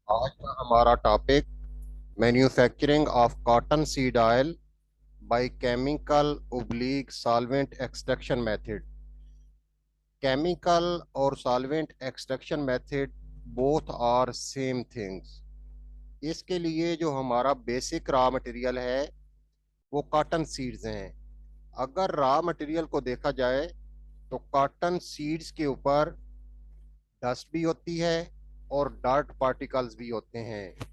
आज का हमारा topic manufacturing of cotton seed oil by chemical oblique solvent extraction method. Chemical और solvent extraction method both are same things. इसके लिए जो हमारा बेसिक रॉ मटेरियल है वो कॉटन सीड्स हैं। अगर रॉ मटेरियल को देखा जाए तो कॉटन सीड्स के ऊपर डस्ट भी होती है और डार्ट पार्टिकल्स भी होते हैं।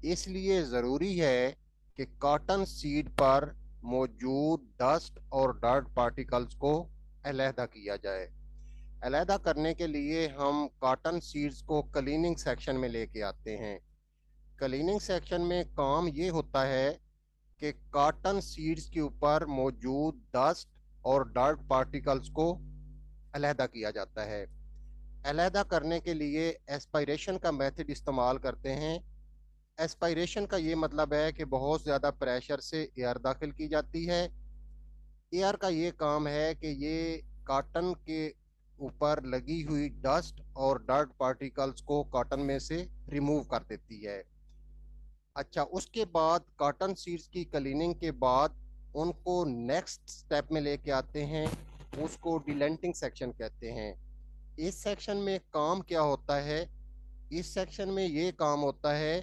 इसलिए ज़रूरी है कि कॉटन सीड पर मौजूद डस्ट और डर्ट पार्टिकल्स को अलहदा किया जाए। अलहदा करने के लिए हम कॉटन सीड्स को क्लीनिंग सेक्शन में लेके आते हैं। क्लीनिंग सेक्शन में काम ये होता है कि कॉटन सीड्स के ऊपर मौजूद डस्ट और डर्ट पार्टिकल्स को अलहदा किया जाता है। अलहदा करने के लिए एस्पायरेशन का मेथड इस्तेमाल करते हैं। एस्पायरेशन का ये मतलब है कि बहुत ज़्यादा प्रेशर से एयर दाखिल की जाती है। एयर का ये काम है कि ये कॉटन के ऊपर लगी हुई डस्ट और डर्ट पार्टिकल्स को कॉटन में से रिमूव कर देती है। अच्छा, उसके बाद कॉटन सीड्स की क्लीनिंग के बाद उनको नेक्स्ट स्टेप में लेके आते हैं। उसको डिलेंटिंग सेक्शन कहते हैं। इस सेक्शन में काम क्या होता है? इस सेक्शन में ये काम होता है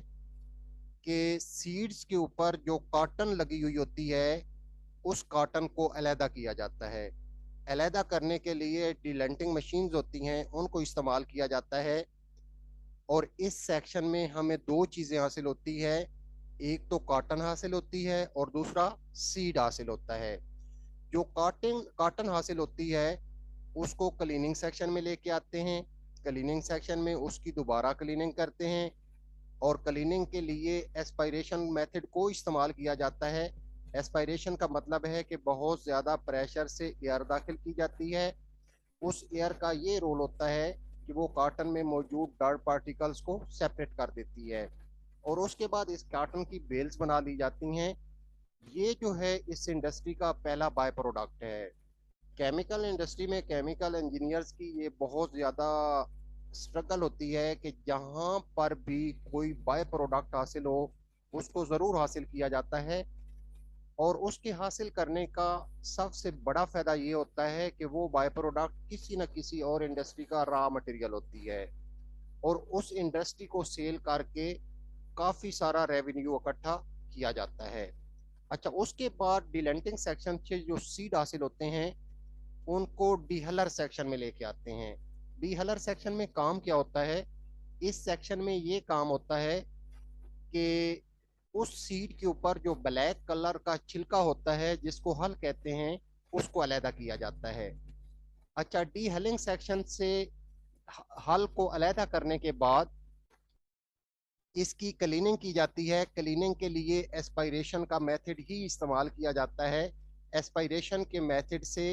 कि सीड्स के ऊपर जो कॉटन लगी हुई होती है उस कॉटन को अलहदा किया जाता है। अलहदा करने के लिए डिलेंटिंग मशीन्स होती हैं, उनको इस्तेमाल किया जाता है। और इस सेक्शन में हमें दो चीज़ें हासिल होती है। एक तो कॉटन हासिल होती है और दूसरा सीड हासिल होता है। जो कॉटन कॉटन हासिल होती है उसको क्लीनिंग सेक्शन में लेके आते हैं। क्लीनिंग सेक्शन में उसकी दोबारा क्लीनिंग करते हैं और क्लीनिंग के लिए एस्पायरेशन मेथड को इस्तेमाल किया जाता है। एस्पायरेशन का मतलब है कि बहुत ज़्यादा प्रेशर से एयर दाखिल की जाती है। उस एयर का ये रोल होता है कि वो कॉटन में मौजूद डर्ट पार्टिकल्स को सेपरेट कर देती है और उसके बाद इस कॉटन की बेल्स बना ली जाती हैं। ये जो है इस इंडस्ट्री का पहला बाय प्रोडक्ट है। केमिकल इंडस्ट्री में केमिकल इंजीनियर्स की ये बहुत ज़्यादा स्ट्रगल होती है कि जहाँ पर भी कोई बाय प्रोडक्ट हासिल हो उसको ज़रूर हासिल किया जाता है। और उसके हासिल करने का सबसे बड़ा फ़ायदा ये होता है कि वो बाय प्रोडक्ट किसी न किसी और इंडस्ट्री का रॉ मटेरियल होती है और उस इंडस्ट्री को सेल करके काफ़ी सारा रेवेन्यू इकट्ठा किया जाता है। अच्छा, उसके बाद डिलेंटिंग सेक्शन से जो सीड हासिल होते हैं उनको डीहलर सेक्शन में लेके आते हैं। डीहलर सेक्शन में काम क्या होता है? इस सेक्शन में ये काम होता है कि उस सीड के ऊपर जो ब्लैक कलर का छिलका होता है जिसको हल कहते हैं उसको अलहदा किया जाता है। अच्छा, डीहलिंग सेक्शन से हल को अलहदा करने के बाद इसकी क्लीनिंग की जाती है। क्लीनिंग के लिए एस्पायरेशन का मेथड ही इस्तेमाल किया जाता है। एस्पायरेशन के मेथड से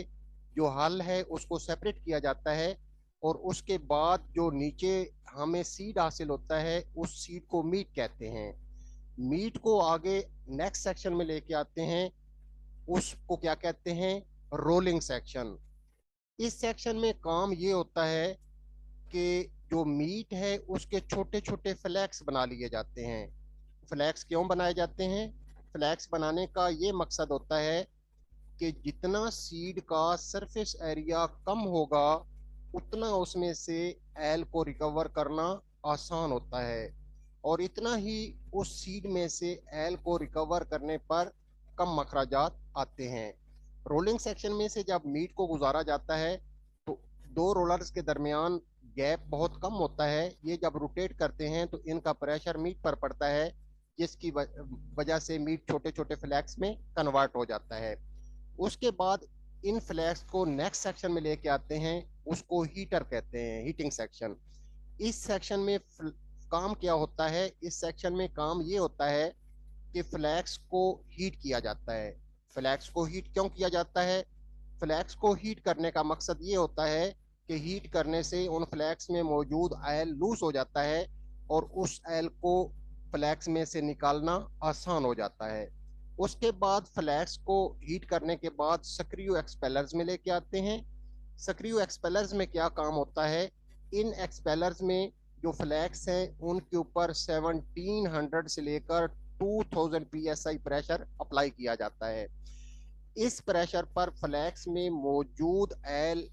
जो हल है उसको सेपरेट किया जाता है और उसके बाद जो नीचे हमें सीड हासिल होता है उस सीड को मीट कहते हैं। मीट को आगे नेक्स्ट सेक्शन में लेके आते हैं, उसको क्या कहते हैं? Rolling section. इस सेक्शन में काम ये होता है कि जो मीट है उसके छोटे छोटे फ्लैक्स बना लिए जाते हैं। फ्लैक्स क्यों बनाए जाते हैं? फ्लैक्स बनाने का ये मकसद होता है कि जितना सीड का सरफेस एरिया कम होगा उतना उसमें से एल को रिकवर करना आसान होता है और इतना ही उस सीड में से एल को रिकवर करने पर कम अखराजात आते हैं। रोलिंग सेक्शन में से जब मीट को गुजारा जाता है तो दो रोलर्स के दरमियान गैप बहुत कम होता है। ये जब रोटेट करते हैं तो इनका प्रेशर मीट पर पड़ता है जिसकी वजह से मीट छोटे छोटे फ्लैक्स में कन्वर्ट हो जाता है। उसके बाद इन फ्लैक्स को नेक्स्ट सेक्शन में लेके आते हैं, उसको हीटर कहते हैं, हीटिंग सेक्शन। इस सेक्शन में काम क्या होता है? इस सेक्शन में काम ये होता है कि फ्लैक्स को हीट किया जाता है। फ्लैक्स को हीट क्यों किया जाता है? फ्लैक्स को हीट करने का मकसद ये होता है कि हीट करने से उन फ्लैक्स में मौजूद ऑयल लूज हो जाता है और उस ऑयल को फ्लैक्स में से निकालना आसान हो जाता है। उसके बाद फ्लैक्स को हीट करने के बाद सक्रियो एक्सपेलर्स में लेके आते हैं। सक्रियो एक्सपेलर्स में क्या काम होता है? इन एक्सपेलर्स में जो फ्लैक्स हैं उनके ऊपर 1700 से लेकर 2000 psi प्रेशर अप्लाई किया जाता है। इस प्रेशर पर फ्लैक्स में मौजूद एल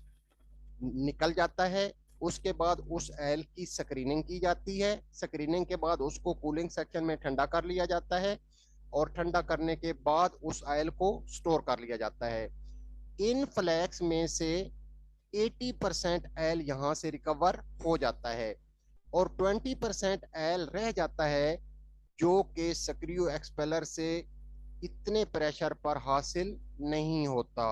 निकल जाता है। उसके बाद उस एल की स्क्रीनिंग की जाती है। स्क्रीनिंग के बाद उसको कूलिंग सेक्शन में ठंडा कर लिया जाता है और ठंडा करने के बाद उस ऑयल को स्टोर कर लिया जाता है। इन फ्लैक्स में से 80% एल यहाँ से रिकवर हो जाता है और 20% एल रह जाता है जो कि स्क्रू एक्सपेलर से इतने प्रेशर पर हासिल नहीं होता।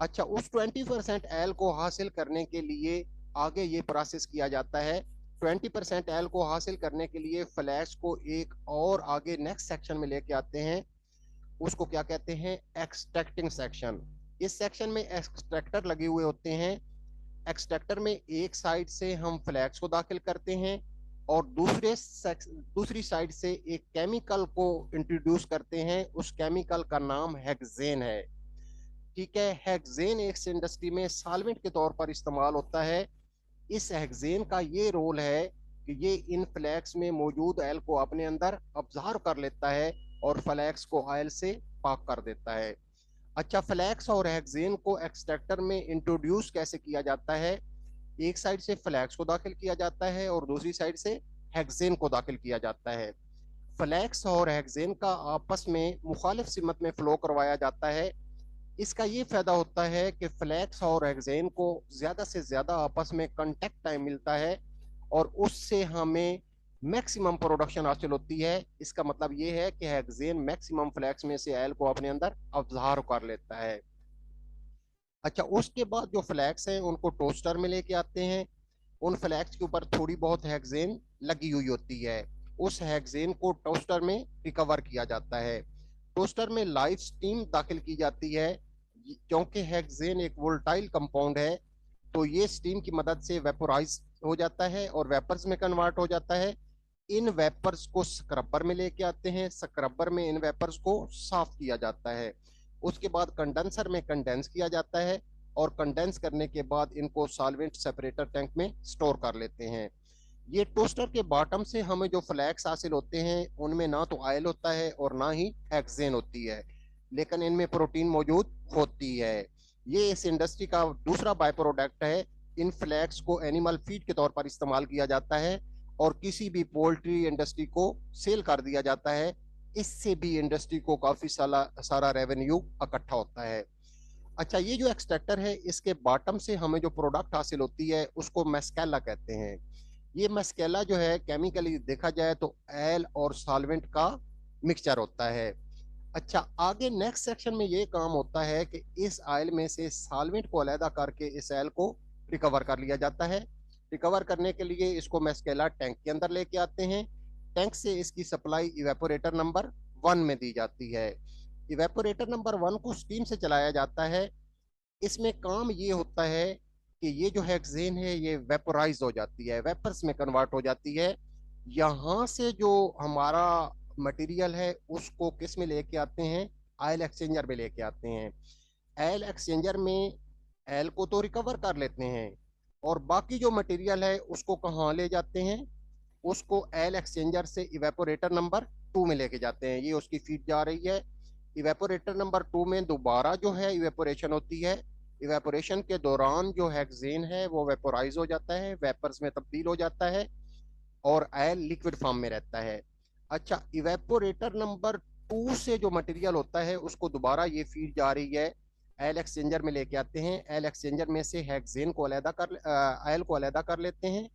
अच्छा, उस 20% एल को हासिल करने के लिए आगे ये प्रोसेस किया जाता है। 20% एल को हासिल करने के लिए फ्लैश को एक और आगे नेक्स्ट सेक्शन में लेके आते हैं। उसको क्या कहते हैं? Extracting section. इस सेक्शन में एक्सट्रैक्टर लगे हुए होते हैं। एक्सट्रैक्टर में एक साइड से हम फ्लैक्स को दाखिल करते हैं और दूसरी साइड से एक केमिकल को इंट्रोड्यूस करते हैं। उस केमिकल का नाम हेक्सेन है। ठीक है, हेक्सेन एक इंडस्ट्री में सॉल्वेंट के तौर पर इस्तेमाल होता है। इस हेक्सेन का ये रोल है कि ये इन फ्लैक्स में मौजूद ऑयल को अपने अंदर अब्जॉर्ब कर लेता है और फ्लैक्स को ऑयल से पाक कर देता है। अच्छा, फ्लैक्स और हेक्सेन को एक्सट्रैक्टर में इंट्रोड्यूस कैसे किया जाता है? एक साइड से फ्लैक्स को दाखिल किया जाता है और दूसरी साइड से हेक्सेन को दाखिल किया जाता है। फ्लैक्स और हेक्सेन का आपस में मुखालिफ सिमत में फ्लो करवाया जाता है। इसका ये फायदा होता है कि फ्लैक्स और हेक्सेन को ज्यादा से ज्यादा आपस में कांटेक्ट टाइम मिलता है और उससे हमें मैक्सिमम प्रोडक्शन हासिल होती है। इसका मतलब ये है कि हेक्सेन मैक्सिमम फ्लैक्स में से ऑयल को अपने अंदर अब्जॉर्ब कर लेता है। अच्छा, उसके बाद जो फ्लैक्स हैं उनको टोस्टर में लेके आते हैं। उन फ्लैक्स के ऊपर थोड़ी बहुत हेक्सेन लगी हुई होती है। उस हेक्सेन को टोस्टर में रिकवर किया जाता है। टोस्टर में लाइव स्टीम दाखिल की जाती है। क्योंकि हेक्सेन एक वोलेटाइल कंपाउंड है तो ये स्टीम की मदद से वेपोराइज हो जाता है और वेपर्स में कन्वर्ट हो जाता है। इन वेपर्स को स्क्रबर में लेके आते हैं। स्क्रबर में इन वेपर्स को साफ किया जाता है। उसके बाद कंडेंसर में कंडेंस किया जाता है और कंडेंस करने के बाद इनको सॉल्वेंट सेपरेटर टैंक में स्टोर कर लेते हैं। ये टोस्टर के बॉटम से हमें जो फ्लैक्स हासिल होते हैं उनमें ना तो ऑयल होता है और ना ही हेक्सेन होती है, लेकिन इनमें प्रोटीन मौजूद होती है। ये इस इंडस्ट्री का दूसरा बाय प्रोडक्ट है। इन फ्लैक्स को एनिमल फीड के तौर पर इस्तेमाल किया जाता है और किसी भी पोल्ट्री इंडस्ट्री को सेल कर दिया जाता है। इससे भी इंडस्ट्री को काफी सारा रेवेन्यू इकट्ठा होता है। अच्छा, ये जो एक्सट्रैक्टर है इसके बॉटम से हमें जो प्रोडक्ट हासिल होती है उसको मैस्केला कहते हैं। ये मैस्केला जो है केमिकली देखा जाए तो एल और सॉल्वेंट का मिक्सचर होता है। अच्छा, आगे नेक्स्ट सेक्शन में ये काम होता है कि इस ऑयल में से सॉल्वेंट को अलहदा करके इस ऑयल को रिकवर कर लिया जाता है। रिकवर करने के लिए इसको मैस्केला टैंक के अंदर लेके आते हैं। टैंक से इसकी सप्लाई इवेपोरेटर नंबर 1 में दी जाती है। इवेपोरेटर नंबर 1 को स्टीम से चलाया जाता है। इसमें काम ये होता है कि ये जो हेक्सेन है ये वेपोराइज हो जाती है, वेपर्स में कन्वर्ट हो जाती है। यहाँ से जो हमारा मटेरियल है उसको किस में लेके आते हैं? ऑयल एक्सचेंजर में लेके आते हैं। ऑयल एक्सचेंजर में ऑयल को तो रिकवर कर लेते हैं और बाकी जो मटेरियल है उसको कहाँ ले जाते हैं? उसको ऑयल एक्सचेंजर से इवेपोरेटर नंबर 2 में लेके जाते हैं। ये उसकी फीड जा रही है। इवेपोरेटर नंबर 2 में दोबारा जो है इवेपोरेशन होती है। इवेपोरेशन के दौरान जो हेक्सेन है वो वेपोराइज हो जाता है, वेपर्स में तब्दील हो जाता है और ऑयल लिक्विड फॉर्म में रहता है। अच्छा, इवेपोरेटर नंबर 2 से जो मटेरियल होता है उसको दोबारा ये फीड जा रही है, ऑयल एक्सचेंजर में लेके आते हैं। ऑयल एक्सचेंजर में से हेक्सेन को अलहदा कर ऑयल को अलहदा कर लेते हैं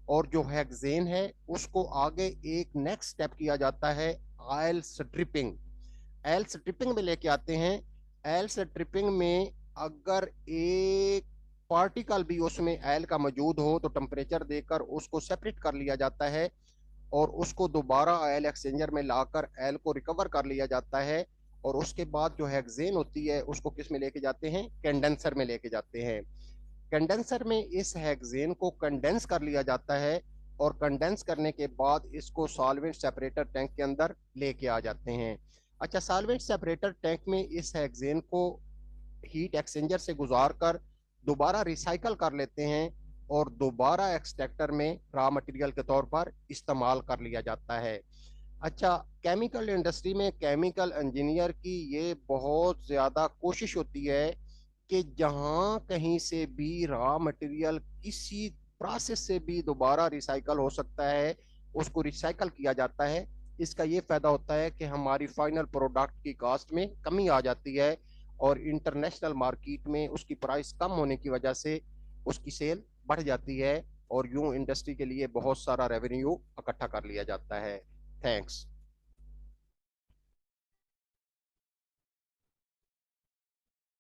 और जो हेक्सेन है उसको आगे एक नेक्स्ट स्टेप किया जाता है, ऑयल स्ट्रिपिंग। ऑयल स्ट्रिपिंग में लेके आते हैं। ऑयल स्ट्रिपिंग में अगर एक पार्टिकल भी उसमें ऑयल का मौजूद हो तो टेम्परेचर देकर उसको सेपरेट कर लिया जाता है और उसको दोबारा ऑयल एक्सचेंजर में लाकर ऑयल को रिकवर कर लिया जाता है। और उसके बाद जो हेक्सेन होती है उसको किस में लेके जाते हैं? कंडेंसर में लेके जाते हैं। कंडेंसर में इस हेक्सेन को कंडेंस कर लिया जाता है और कंडेंस करने के बाद इसको सॉल्वेंट सेपरेटर टैंक के अंदर लेके आ जाते हैं। अच्छा, सॉल्वेंट सेपरेटर टैंक में इस हेक्सेन को हीट एक्सचेंजर से गुजार कर दोबारा रिसाइकल कर लेते हैं और दोबारा एक्सट्रैक्टर में रॉ मटेरियल के तौर पर इस्तेमाल कर लिया जाता है। अच्छा, केमिकल इंडस्ट्री में केमिकल इंजीनियर की ये बहुत ज़्यादा कोशिश होती है कि जहाँ कहीं से भी रॉ मटेरियल किसी प्रोसेस से भी दोबारा रिसाइकल हो सकता है, उसको रिसाइकल किया जाता है। इसका ये फायदा होता है कि हमारी फाइनल प्रोडक्ट की कॉस्ट में कमी आ जाती है और इंटरनेशनल मार्केट में उसकी प्राइस कम होने की वजह से उसकी सेल बढ़ जाती है और यूं इंडस्ट्री के लिए बहुत सारा रेवेन्यू इकट्ठा कर लिया जाता है। थैंक्स।